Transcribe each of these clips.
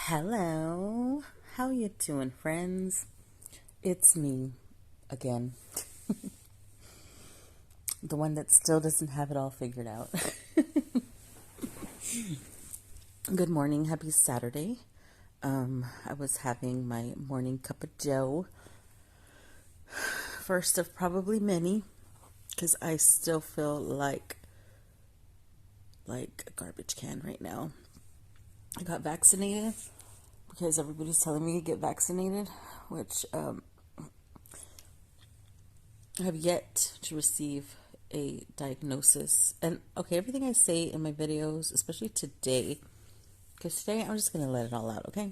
Hello, how you doing, friends? It's me again, the one that still doesn't have it all figured out. Good morning, happy Saturday. I was having my morning cup of joe, first of probably many, because I still feel like a garbage can right now. I got vaccinated because everybody's telling me to get vaccinated, which I have yet to receive a diagnosis. And okay, everything I say in my videos, especially today, because today I'm just going to let it all out, okay?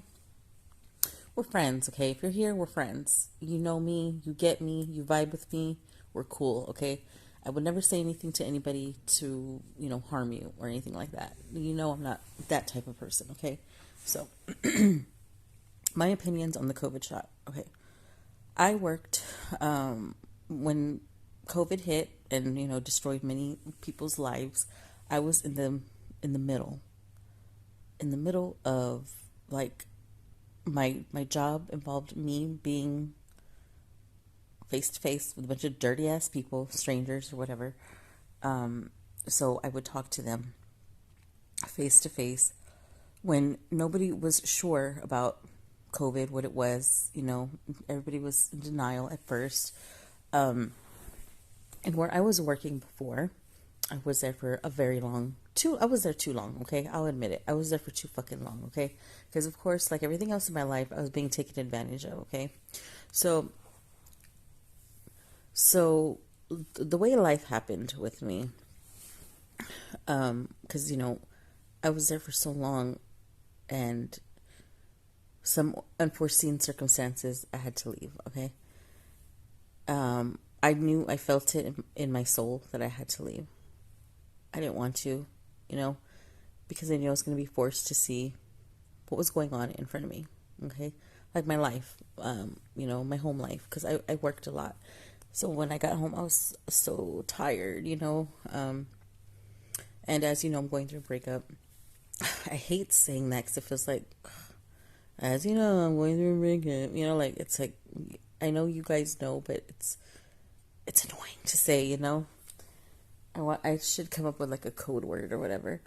We're friends, okay? If you're here, we're friends. You know me, you get me, you vibe with me, we're cool, okay? I would never say anything to anybody to, harm you or anything like that. You know I'm not that type of person, okay? So, my opinions on the COVID shot, okay? I worked when COVID hit and destroyed many people's lives. I was in the middle of like my job involved me being face to face with a bunch of dirty ass people, strangers or whatever. So I would talk to them face to face when nobody was sure about COVID, what it was. Everybody was in denial at first. And where I was working before, I was there for a very long, I was there too long, okay? I'll admit it. I was there for too fucking long, okay? Because, of course, like everything else in my life, I was being taken advantage of, okay? So the way life happened with me, because, I was there for so long and some unforeseen circumstances, I had to leave, okay? I felt it in my soul that I had to leave. I didn't want to, because I knew I was going to be forced to see what was going on in front of me, okay? Like my life, my home life, because I worked a lot. So when I got home, I was so tired, and as you know, I'm going through a breakup. I hate saying that because it feels like, as you know, I'm going through a breakup, like, it's like, I know you guys know, but it's annoying to say, I should come up with like a code word or whatever.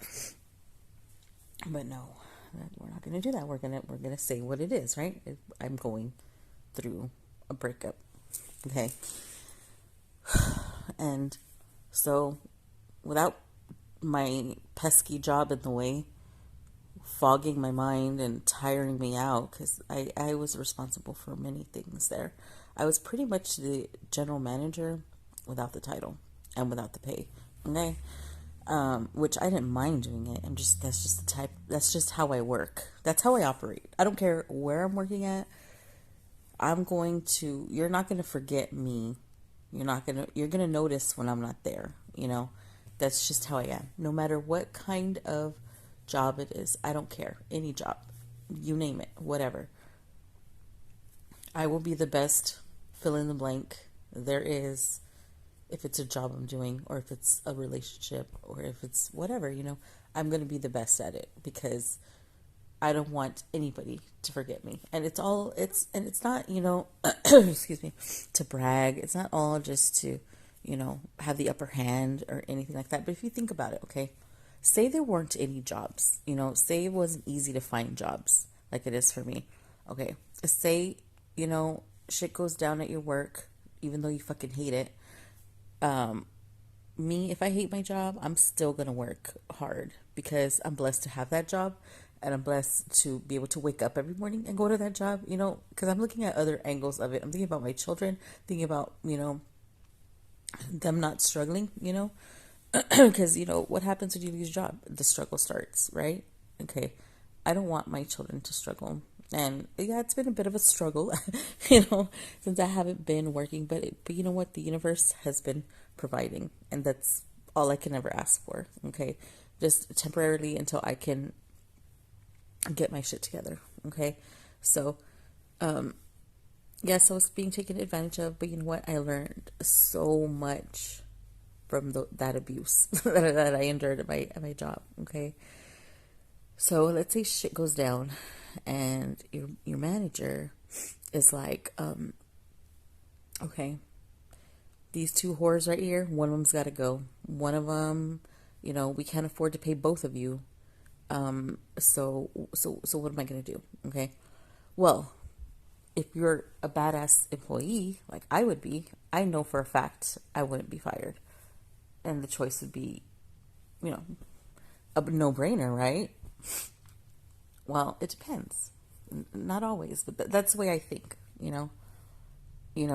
But no, we're not going to do that. We're going to say what it is, right? I'm going through a breakup. Okay. And so without my pesky job in the way, fogging my mind and tiring me out, because I was responsible for many things there. I was pretty much the general manager without the title and without the pay. Okay. Which I didn't mind doing it. That's just how I work. That's how I operate. I don't care where I'm working at. You're not going to forget me. You're going to notice when I'm not there. That's just how I am. No matter what kind of job it is, I don't care. Any job, you name it, whatever. I will be the best fill in the blank there is, if it's a job I'm doing, or if it's a relationship, or if it's whatever, I'm going to be the best at it, because I don't want anybody to forget me. And it's not, excuse me, to brag. It's not all just to, have the upper hand or anything like that. But if you think about it, okay, say there weren't any jobs, say it wasn't easy to find jobs like it is for me. Okay. Say, shit goes down at your work, even though you fucking hate it. Me, if I hate my job, I'm still going to work hard, because I'm blessed to have that job, and I'm blessed to be able to wake up every morning and go to that job, because I'm looking at other angles of it. I'm thinking about my children, thinking about, them not struggling, because, what happens when you lose a job? The struggle starts, right? Okay. I don't want my children to struggle. And yeah, it's been a bit of a struggle, since I haven't been working, but you know what? The universe has been providing, and that's all I can ever ask for. Okay. Just temporarily until I can get my shit together. Okay. So, yes, I was being taken advantage of, but you know what? I learned so much from that abuse that I endured at my job. Okay. So let's say shit goes down and your manager is like, okay, these two whores right here, one of them's got to go. One of them, we can't afford to pay both of you. So what am I gonna do? Okay, well, if you're a badass employee like I would be, I know for a fact I wouldn't be fired, and the choice would be, you know, a no-brainer, right? Well, it depends. Not always, but that's the way I think.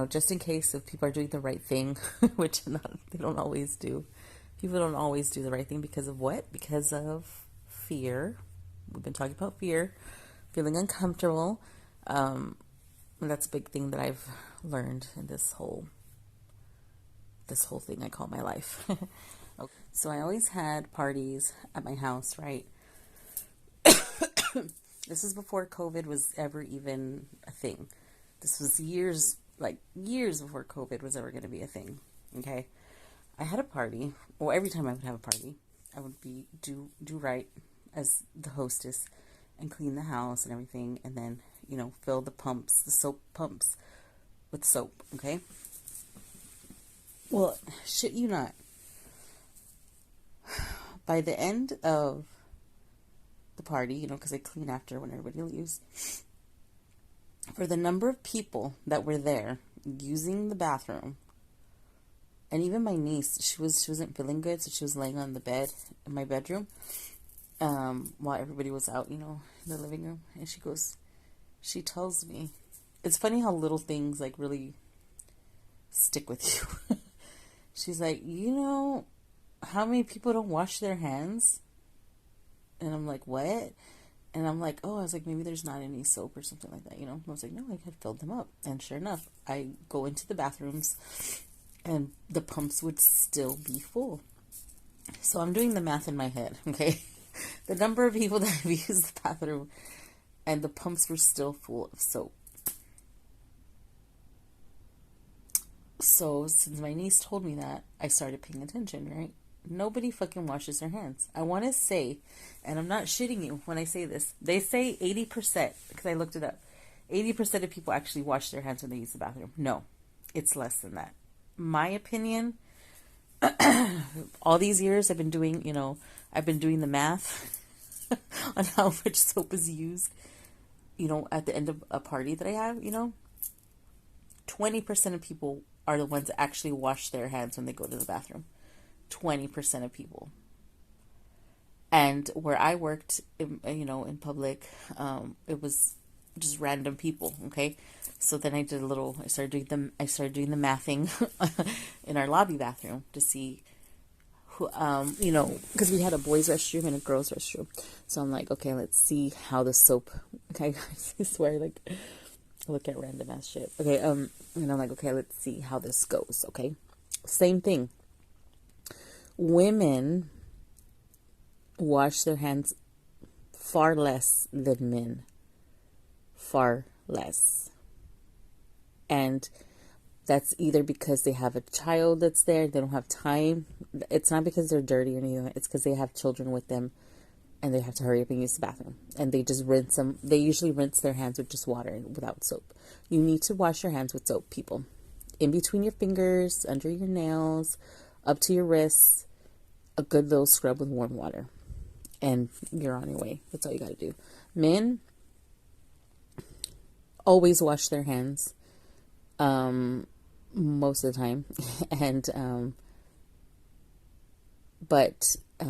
Just in case if people are doing the right thing, which they don't always do. People don't always do the right thing because of what? Because of fear. We've been talking about fear, feeling uncomfortable. And that's a big thing that I've learned in this whole thing I call my life. Okay. So I always had parties at my house, right? This is before COVID was ever even a thing. This was years before COVID was ever going to be a thing. Okay. I had a party, or every time I would have a party, I would do right as the hostess and clean the house and everything, and then, fill the soap pumps with soap, okay? Well, shit you not. By the end of the party, because I clean after when everybody leaves, for the number of people that were there using the bathroom, and even my niece, she wasn't feeling good, so she was laying on the bed in my bedroom, while everybody was out, in the living room, and she tells me, it's funny how little things like really stick with you. She's like, how many people don't wash their hands? And I'm like, what? And I'm like, oh, I was like, maybe there's not any soap or something like that, I was like, no, I had filled them up. And sure enough, I go into the bathrooms and the pumps would still be full. So I'm doing the math in my head, okay? The number of people that have used the bathroom and the pumps were still full of soap. So since my niece told me that, I started paying attention, right? Nobody fucking washes their hands. I want to say, and I'm not shitting you when I say this, they say 80%, because I looked it up. 80% of people actually wash their hands when they use the bathroom. No, it's less than that. My opinion, all these years I've been doing the math on how much soap is used, at the end of a party that I have, 20% of people are the ones that actually wash their hands when they go to the bathroom. 20% of people. And where I worked, in public, it was just random people. Okay, so then I started doing the mathing in our lobby bathroom to see who, because we had a boys' restroom and a girls' restroom. So I'm like, okay, let's see how the soap. Okay, I swear, like, look at random ass shit. Okay, and I'm like, okay, let's see how this goes. Okay, same thing. Women wash their hands far less than men. Far less. And that's either because they have a child that's there, they don't have time. It's not because they're dirty or anything. It's because they have children with them and they have to hurry up and use the bathroom. And they just rinse them. They usually rinse their hands with just water and without soap. You need to wash your hands with soap, people. In between your fingers, under your nails, up to your wrists. A good little scrub with warm water. And you're on your way. That's all you got to do. Men always wash their hands. Most of the time. And, but, I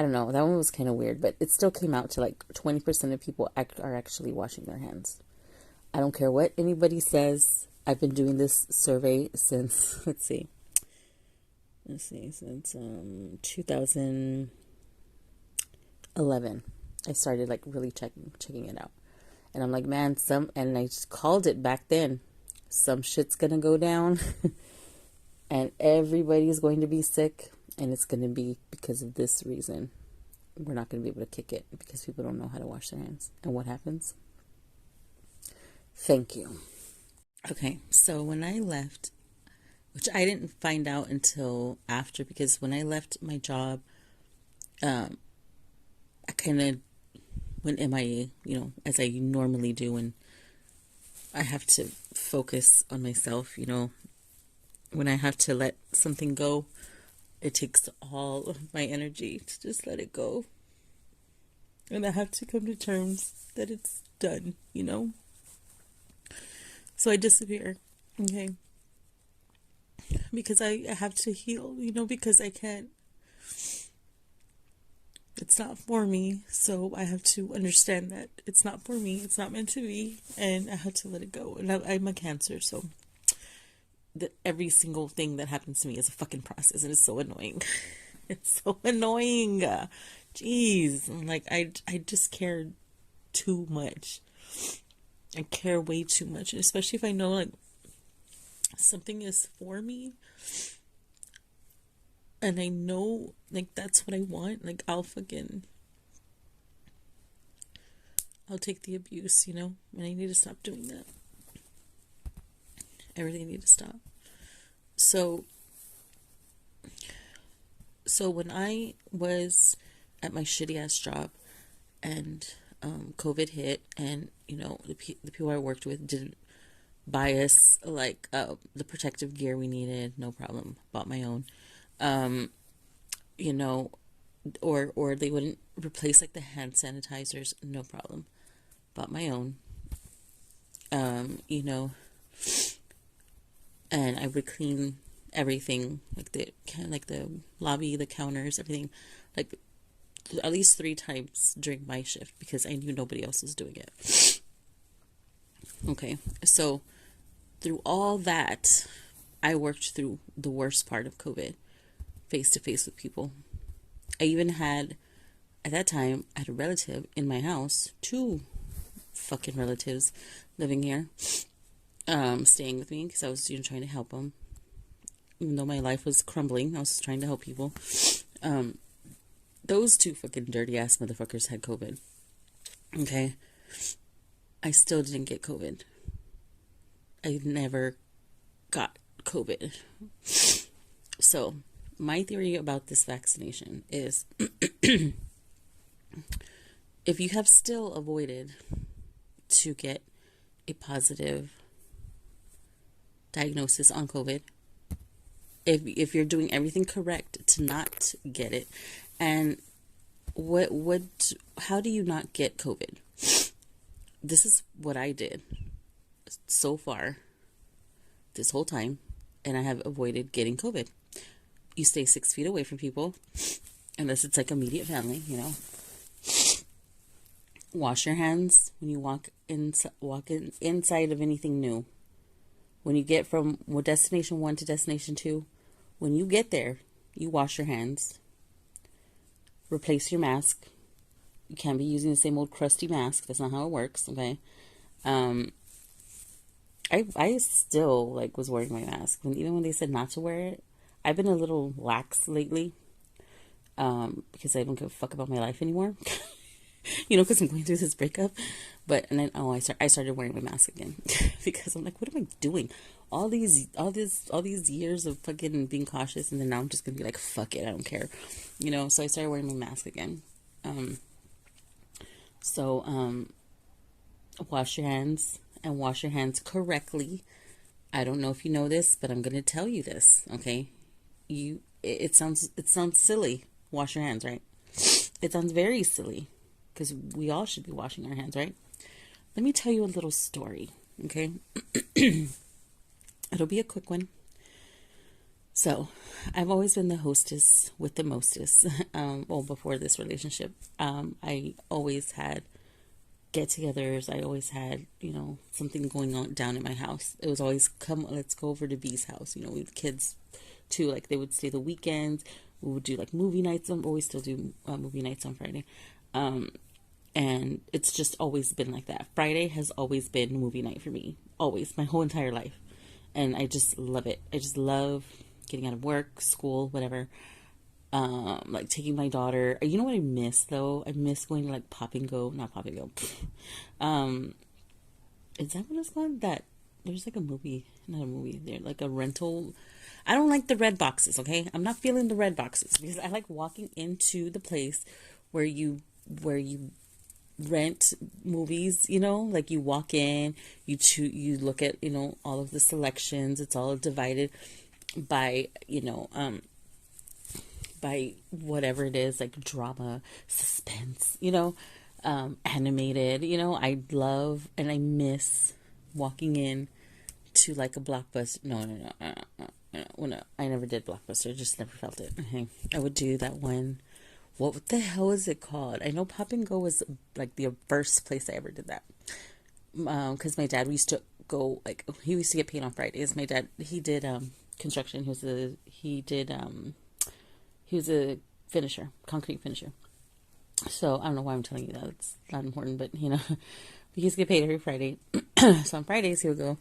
don't know. That one was kind of weird, but it still came out to like 20% of people are actually washing their hands. I don't care what anybody says. I've been doing this survey since, since 2011. I started like really checking it out. And I'm like, man, and I just called it back then. Some shit's gonna go down and everybody's going to be sick, and it's gonna be because of this reason. We're not gonna be able to kick it because people don't know how to wash their hands. And what happens? Thank you. Okay, so when I left, which I didn't find out until after, because when I left my job, I kind of went MIA, as I normally do, and I have to focus on myself, when I have to let something go, it takes all of my energy to just let it go. And I have to come to terms that it's done, So I disappear, okay? Because I have to heal, because I can't. It's not for me, so I have to understand that it's not for me, it's not meant to be, and I have to let it go. And I'm a Cancer, so every single thing that happens to me is a fucking process, and it's so annoying. It's so annoying. Jeez, like I just care too much. I care way too much, and especially if I know like something is for me, and I know like that's what I want. Like I'll take the abuse, and I need to stop doing that. I really need to stop. So when I was at my shitty ass job and COVID hit, and the people I worked with didn't buy us like the protective gear we needed, no problem, bought my own, or they wouldn't replace like the hand sanitizers, no problem, bought my own, and I would clean everything, like the lobby, the counters, everything, like at least 3 times during my shift, because I knew nobody else was doing it. Okay, so through all that, I worked through the worst part of COVID, face to face with people. I even had, at that time, I had a relative in my house, 2 fucking relatives living here, staying with me, because I was trying to help them. Even though my life was crumbling, I was trying to help people. Those 2 fucking dirty ass motherfuckers had COVID. Okay? I still didn't get COVID. I never got COVID. So, my theory about this vaccination is if you have still avoided to get a positive diagnosis on COVID, if you're doing everything correct to not get it, and how do you not get COVID? This is what I did so far this whole time, and I have avoided getting COVID. You stay 6 feet away from people, unless it's like immediate family, Wash your hands when you walk inside of anything new. When you get from destination 1 to destination 2, when you get there, you wash your hands. Replace your mask. You can't be using the same old crusty mask. That's not how it works, okay? I still was wearing my mask even when they said not to wear it. I've been a little lax lately, because I don't give a fuck about my life anymore. Because I'm going through this breakup. And then I started wearing my mask again because I'm like, what am I doing? All these years of fucking being cautious, and then now I'm just gonna be like, fuck it, I don't care, So I started wearing my mask again. Wash your hands, and wash your hands correctly. I don't know if you know this, but I'm gonna tell you this, okay? It sounds silly. Wash your hands, right? It sounds very silly, because we all should be washing our hands, right? Let me tell you a little story, okay? It'll be a quick one. So, I've always been the hostess with the mostest. Before this relationship, I always had get-togethers. I always had, something going on down in my house. It was always, let's go over to B's house. We had kids too. They would stay the weekends. We would do movie nights. We still do movie nights on Friday. And it's just always been like that. Friday has always been movie night for me. Always. My whole entire life. And I just love it. I just love getting out of work, school, whatever. Taking my daughter. You know what I miss, though? I miss going to, Pop and Go. Not Pop and Go. Is that what it's called? There's a movie. Not a movie. They're a rental. I don't like the red boxes, okay? I'm not feeling the red boxes. Because I like walking into the place where you rent movies, you know, like you walk in, you look at, you know, all of the selections. It's all divided by, you know, by whatever it is, like drama, suspense, you know, animated, you know. I love and I miss walking in to like a Blockbuster. No, I never did Blockbuster. I just never felt it. Okay. I would do that one. What the hell is it called? I know Pop and Go was like the first place I ever did that. Because my dad used to go, like, he used to get paid on Fridays. My dad, he did construction. He was a finisher, concrete finisher. So I don't know why I'm telling you that. It's not important, but you know, he used to get paid every Friday. So on Fridays he would go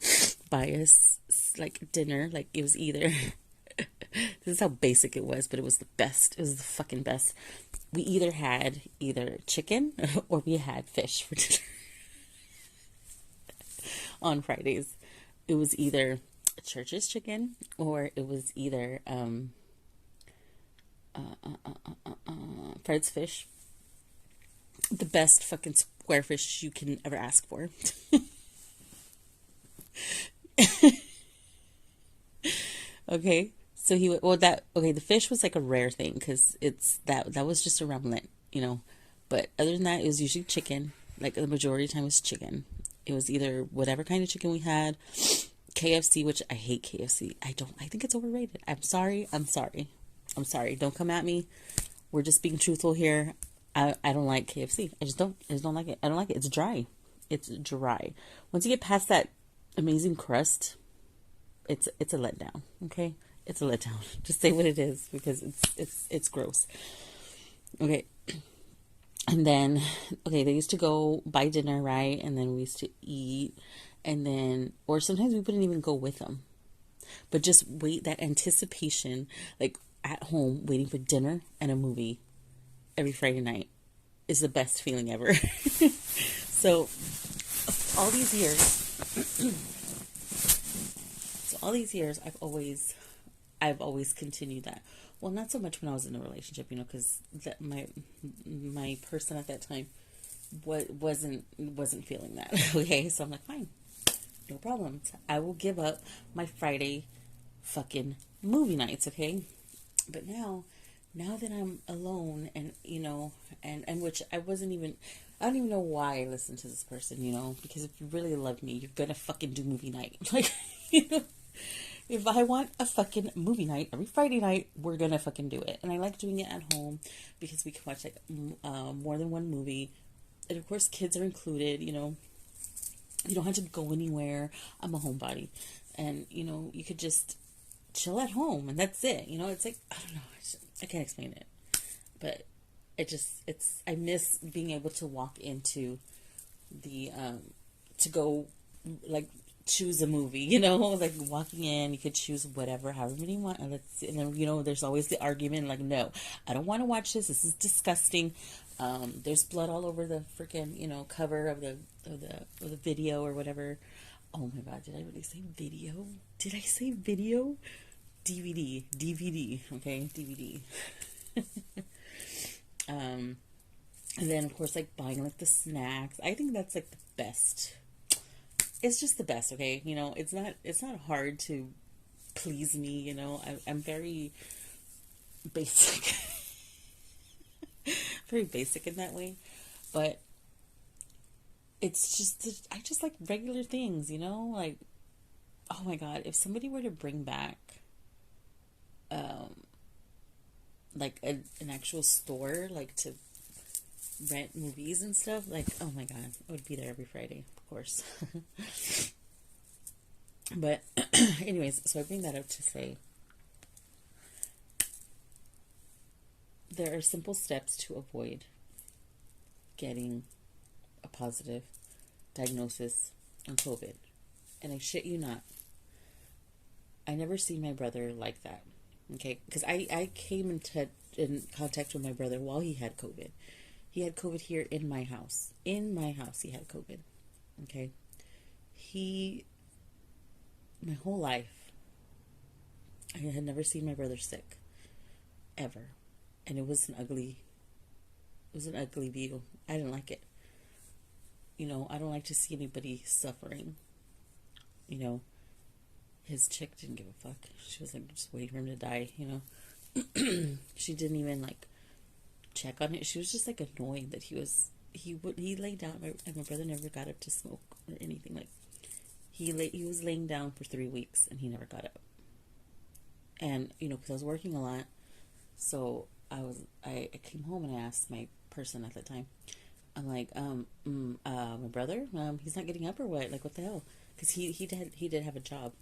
buy us like dinner. Like it was either this is how basic it was, but it was the best. It was the fucking best. We either had either chicken or we had fish for dinner on Fridays. It was either Church's chicken or it was either Fred's fish. The best fucking square fish you can ever ask for. Okay. So he well that okay, the fish was like a rare thing because it's that was just around Lent, you know. But other than that, it was usually chicken. Like the majority of the time, it was chicken. It was either whatever kind of chicken we had, KFC, which I hate KFC. I don't. I think it's overrated. I'm sorry. I'm sorry. I'm sorry. Don't come at me. We're just being truthful here. I don't like KFC. I just don't. I just don't like it. I don't like it. It's dry. It's dry. Once you get past that amazing crust, it's a letdown. Okay, it's a letdown. Just say what it is because it's gross. Okay, and then okay, they used to go buy dinner, right? And then we used to eat, and then or sometimes we wouldn't even go with them, but just wait that anticipation, like at home waiting for dinner and a movie every Friday night is the best feeling ever. So all these years, so all these years, I've always continued that. Well, not so much when I was in a relationship, you know, because my person at that time wasn't feeling that. Okay, so I'm like, fine, no problem. I will give up my Friday fucking movie nights. Okay, but now that I'm alone and you know and which I don't even know why I listen to this person, you know, because if you really love me, you're gonna fucking do movie night. Like, you know, if I want a fucking movie night every Friday night, we're gonna fucking do it. And I like doing it at home because we can watch like more than one movie. And of course, kids are included, you know. You don't have to go anywhere. I'm a homebody. And, you know, you could just chill at home and that's it. You know, it's like, I don't know. I can't explain it. But I miss being able to walk into to go, like, choose a movie, you know, like walking in, you could choose whatever, however many you want. And then, you know, there's always the argument, like, no, I don't want to watch this. This is disgusting. There's blood all over the freaking, you know, cover of the video or whatever. Oh my God, did I really say video? Did I say video? DVD, okay, DVD. And then of course like buying like the snacks. I think that's like the best. It's just the best, okay? You know, it's not hard to please me, you know. I'm very basic. Very basic in that way. But it's just I just like regular things, you know? Like, oh my God, if somebody were to bring back like an actual store like to rent movies and stuff, like, oh my God, I would be there every Friday, of course. But anyways, so I bring that up to say there are simple steps to avoid getting a positive diagnosis on COVID. And I shit you not, I never seen my brother like that. Okay, because I came in contact with my brother while he had COVID. He had COVID here in my house. In my house, he had COVID. Okay, my whole life, I had never seen my brother sick, ever, and it was an ugly view. I didn't like it. I don't like to see anybody suffering. You know, his chick didn't give a fuck. She was like just waiting for him to die, She didn't even like check on it. She was just like annoyed that he laid down, and my brother never got up to smoke or anything. Like he was laying down for 3 weeks and he never got up. And because I was working a lot, so I came home and I asked my person at the time. I'm like, my brother, he's not getting up or what? Like, what the hell? Because he did have a job.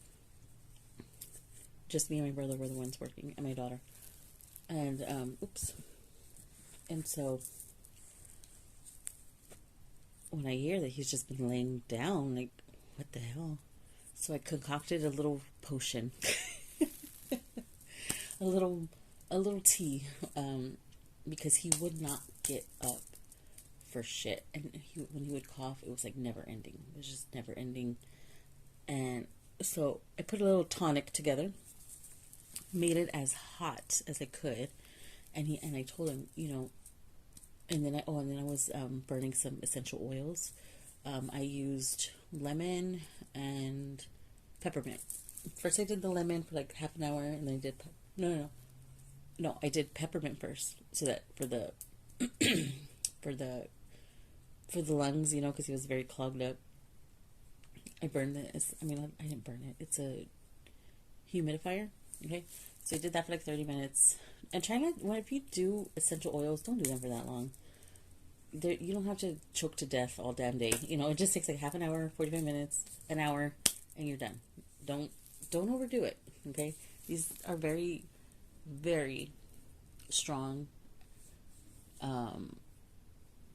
Just me and my brother were the ones working, and my daughter. And oops. And so when I hear that he's just been laying down, like, what the hell? So I concocted a little potion, a little tea, because he would not get up for shit, and when he would cough, it was like never ending. It was just never ending, and so I put a little tonic together, made it as hot as I could, and I told him, and then I was burning some essential oils. I used lemon and peppermint. First, I did the lemon for like half an hour, and then I did no, I did peppermint first, so that for the for the lungs, because he was very clogged up. I burned it. I didn't burn it. It's a humidifier. Okay, so I did that for like 30 minutes. And try not, if you do essential oils, don't do them for that long. You don't have to choke to death all damn day. It just takes like half an hour, 45 minutes, an hour, and you're done. Don't overdo it. Okay, these are very, very strong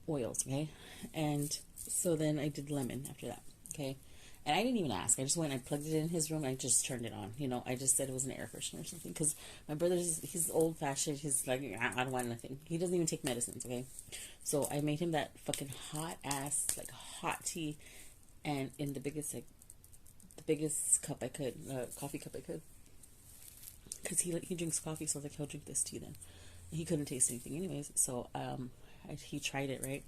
oils. Okay, and so then I did lemon after that. Okay. And I didn't even ask. I just went and I plugged it in his room and I just turned it on. I just said it was an air freshener or something. Because my he's old fashioned. He's like, I don't want nothing. He doesn't even take medicines, okay? So I made him that fucking hot ass, like hot tea. And in the biggest cup I could, coffee cup I could. Because he drinks coffee, so I was like, he'll drink this tea then. And he couldn't taste anything anyways. So he tried it, right?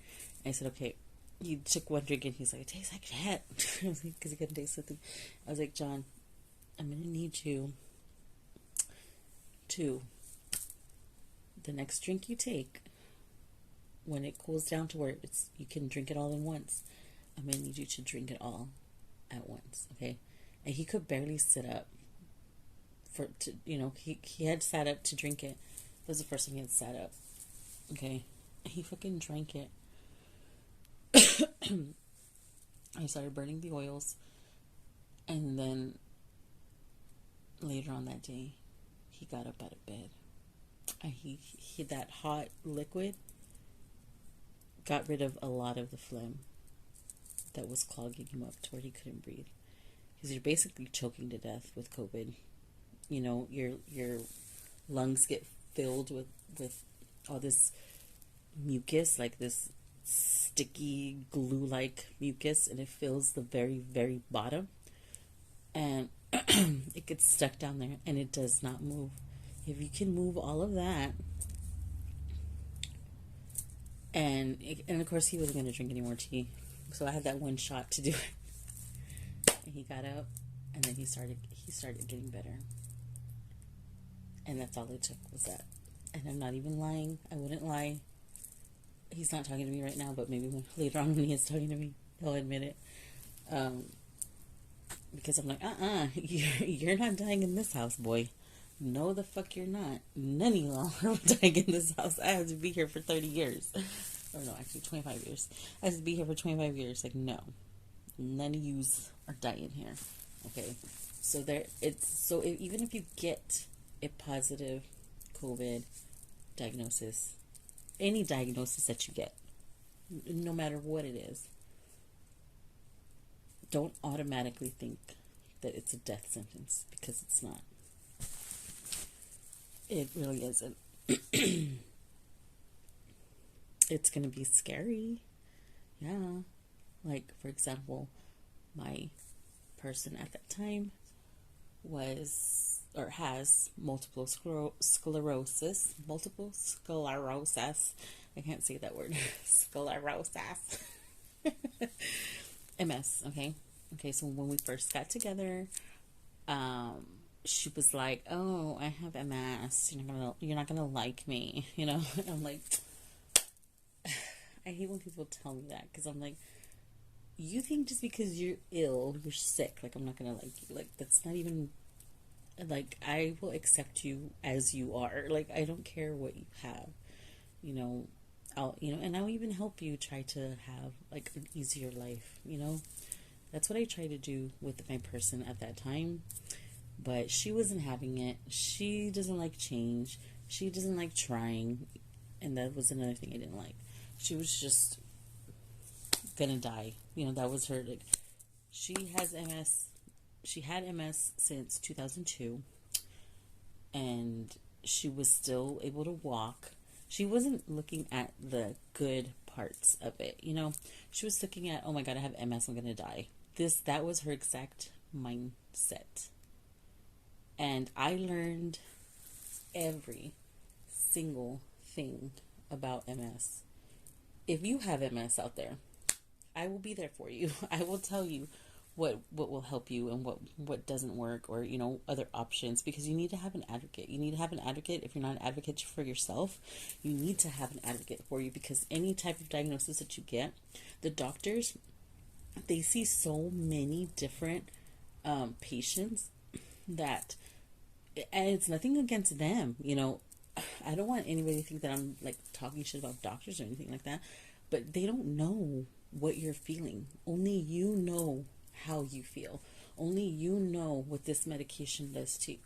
And I said, okay. He took one drink and he's like, it tastes like shit. Because he couldn't taste something. I was like, John, I'm going to need you to, the next drink you take, when it cools down to where you can drink it all in once, I'm going to need you to drink it all at once, okay? And he could barely sit up. He had sat up to drink it. That was the first time he had sat up, okay? He fucking drank it. I started burning the oils, and then later on that day, he got up out of bed, and he that hot liquid got rid of a lot of the phlegm that was clogging him up to where he couldn't breathe. Because you're basically choking to death with COVID. Your lungs get filled with all this mucus, like this sticky glue-like mucus, and it fills the very, very bottom, and it gets stuck down there and it does not move. If you can move all of that, and of course he wasn't going to drink any more tea, so I had that one shot to do it, and he got up, and then he started getting better, and that's all it took was that. And I'm not even lying. I wouldn't lie. He's not talking to me right now, but maybe later on when he is talking to me, he'll admit it. Because I'm like, you're not dying in this house, boy. No, the fuck you're not. None of y'all are dying in this house. I have to be here for 30 years. Or no, actually 25 years. I have to be here for 25 years. Like, no. None of yous are dying here. Okay? So even if you get a positive COVID diagnosis, any diagnosis that you get, no matter what it is, don't automatically think that it's a death sentence, because it's not. It really isn't. It's going to be scary. Yeah. Like, for example, my person at that time has multiple sclerosis. I can't say that word. Sclerosis. MS. Okay. Okay. So when we first got together, she was like, "Oh, I have MS. You're not gonna like me." I'm like, I hate when people tell me that because I'm like, you think just because you're ill, you're sick, like I'm not gonna like you. Like that's not even like I will accept you as you are. Like I don't care what you have. You know, and I'll even help you try to have like an easier life. That's what I tried to do with my person at that time. But she wasn't having it. She doesn't like change. She doesn't like trying. And that was another thing I didn't like. She was just gonna die. That was her. Like, she has MS. She had MS since 2002, and she was still able to walk. She wasn't looking at the good parts of it. She was looking at, oh my god, I have MS. I'm gonna die. That was her exact mindset. And I learned every single thing about MS. If you have MS out there, I will be there for you. I will tell you what will help you and what doesn't work, or other options, because you need to have an advocate. You need to have an advocate. If you're not an advocate for yourself, you need to have an advocate for you, because any type of diagnosis that you get, the doctors, they see so many different patients that, and it's nothing against them. I don't want anybody to think that I'm like talking shit about doctors or anything like that, but they don't know what you're feeling. Only you know how you feel. Only you know what this medication does to you.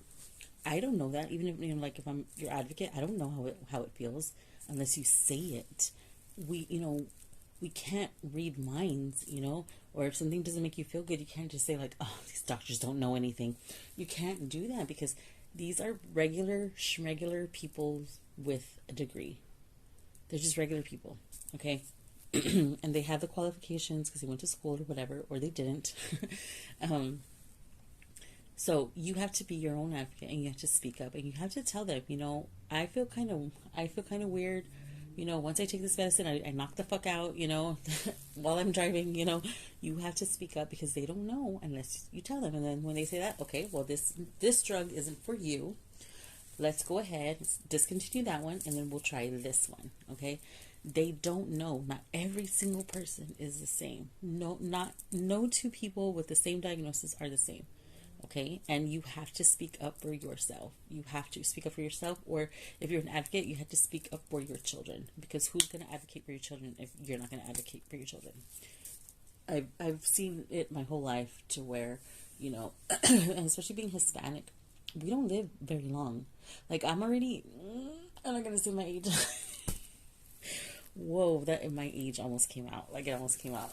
I don't know that. Even if I'm your advocate, I don't know how it feels unless you say it. We can't read minds, or if something doesn't make you feel good, you can't just say like, oh, these doctors don't know anything. You can't do that, because these are regular schmegular people with a degree. They're just regular people, okay? And they have the qualifications because they went to school or whatever, or they didn't. So you have to be your own advocate, and you have to speak up, and you have to tell them, I feel kind of weird. Once I take this medicine, I knock the fuck out, while I'm driving, you have to speak up, because they don't know unless you tell them. And then when they say that, okay, well, this drug isn't for you. Let's go ahead, discontinue that one, and then we'll try this one, okay? They don't know. Not every single person is the same. No two people with the same diagnosis are the same. Okay, and you have to speak up for yourself. You have to speak up for yourself, or if you're an advocate, you have to speak up for your children, because who's going to advocate for your children if you're not going to advocate for your children? I've seen it my whole life, to where, and especially being Hispanic, we don't live very long. Like, I'm not going to say my age. Whoa, my age almost came out. Like, it almost came out.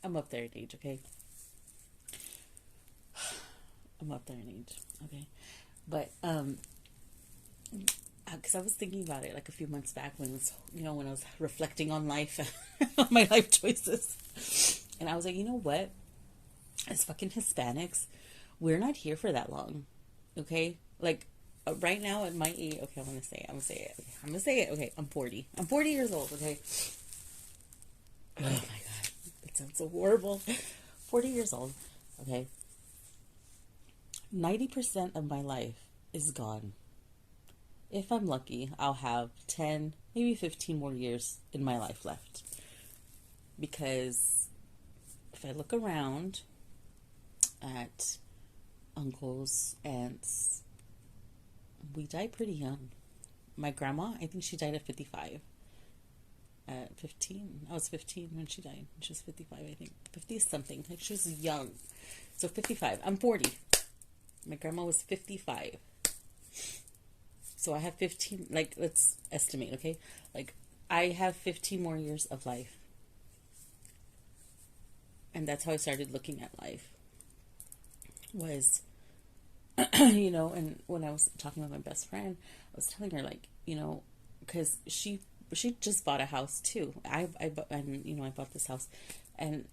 I'm up there in age, okay? I'm up there in age, okay? But, because I was thinking about it like a few months back when when I was reflecting on life, on my life choices. And I was like, you know what? As fucking Hispanics, we're not here for that long, okay? Like, right now at my age, okay, I'm gonna say it. Okay, I'm 40. I'm 40 years old, okay? Oh my god, that sounds so horrible. 40 years old, okay? 90% of my life is gone. If I'm lucky, I'll have 10, maybe 15 more years in my life left. Because if I look around at uncles, aunts, we die pretty young. My grandma, I think she died at 55. At 15, I was 15 when she died. She was 55, I think. 50 something. Like, she was young. So 55. I'm 40. My grandma was 55. So I have 15, like, let's estimate, okay? Like, I have 15 more years of life. And that's how I started looking at life. Was, and when I was talking with my best friend, I was telling her, like, because she just bought a house too. I bought this house, and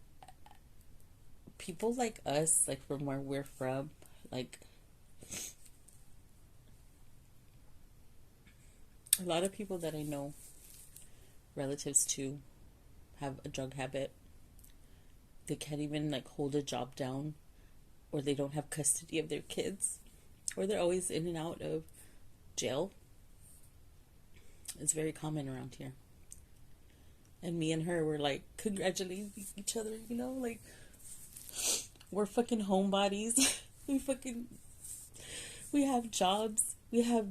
people like us, like from where we're from, like, a lot of people that I know, relatives too, have a drug habit. They can't even like hold a job down, or they don't have custody of their kids, or they're always in and out of jail. It's very common around here. And me and her were like congratulating each other, you know, like we're fucking homebodies. we have jobs, we have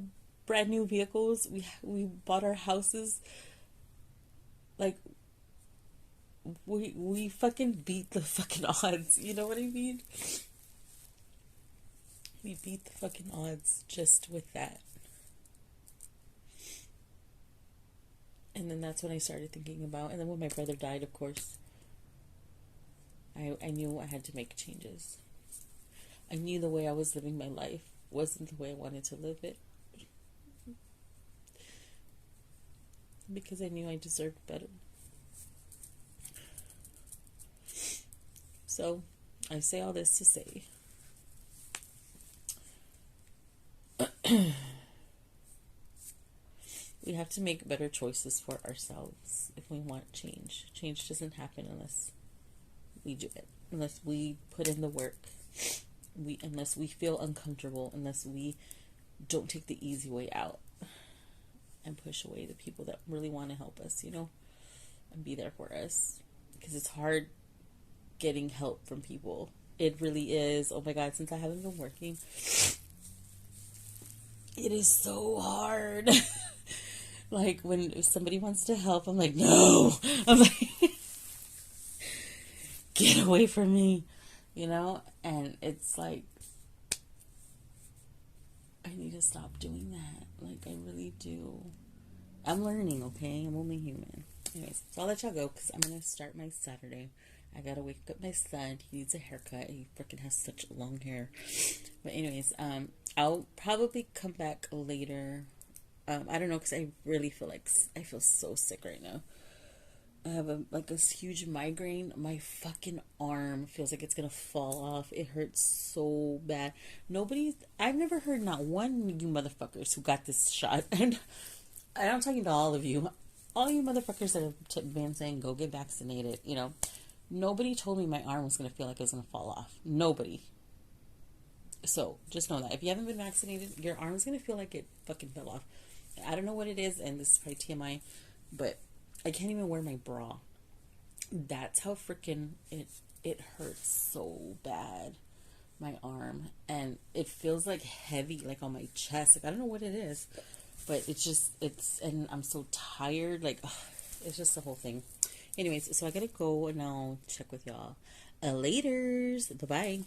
brand new vehicles, we bought our houses. Like we fucking beat the fucking odds, you know what I mean? We beat the fucking odds just with that. And then that's when I started thinking about, and then when my brother died, of course, I knew I had to make changes. I knew the way I was living my life wasn't the way I wanted to live it. Because I knew I deserved better. So, I say all this to say, we have to make better choices for ourselves if we want change. Change doesn't happen unless we do it. Unless we put in the work. Unless we feel uncomfortable. Unless we don't take the easy way out. And push away the people that really want to help us, you know? And be there for us. Because it's hard getting help from people. It really is. Oh my God, since I haven't been working, it is so hard. Like, when somebody wants to help, I'm like, no! I'm like, get away from me, you know? And it's like, I need to stop doing that. Like, I really do. I'm learning, okay? I'm only human. Anyways, so I'll let y'all go, because I'm going to start my Saturday. I gotta wake up my son. He needs a haircut. He freaking has such long hair. But anyways, I'll probably come back later. I don't know, because I really feel like I feel so sick right now. I have a huge migraine. My fucking arm feels like it's gonna fall off. It hurts so bad. I've never heard not one of you motherfuckers who got this shot. And I'm talking to all of you. All you motherfuckers that have been saying go get vaccinated, you know. Nobody told me my arm was going to feel like it was going to fall off. Nobody. So, just know that. If you haven't been vaccinated, your arm's going to feel like it fucking fell off. I don't know what it is, and this is probably TMI, but I can't even wear my bra. That's how freaking it hurts so bad, my arm. And it feels like heavy, like on my chest. Like, I don't know what it is, but and I'm so tired. Like, ugh, it's just the whole thing. Anyways, so I gotta go and I'll check with y'all. Laters. Bye-bye.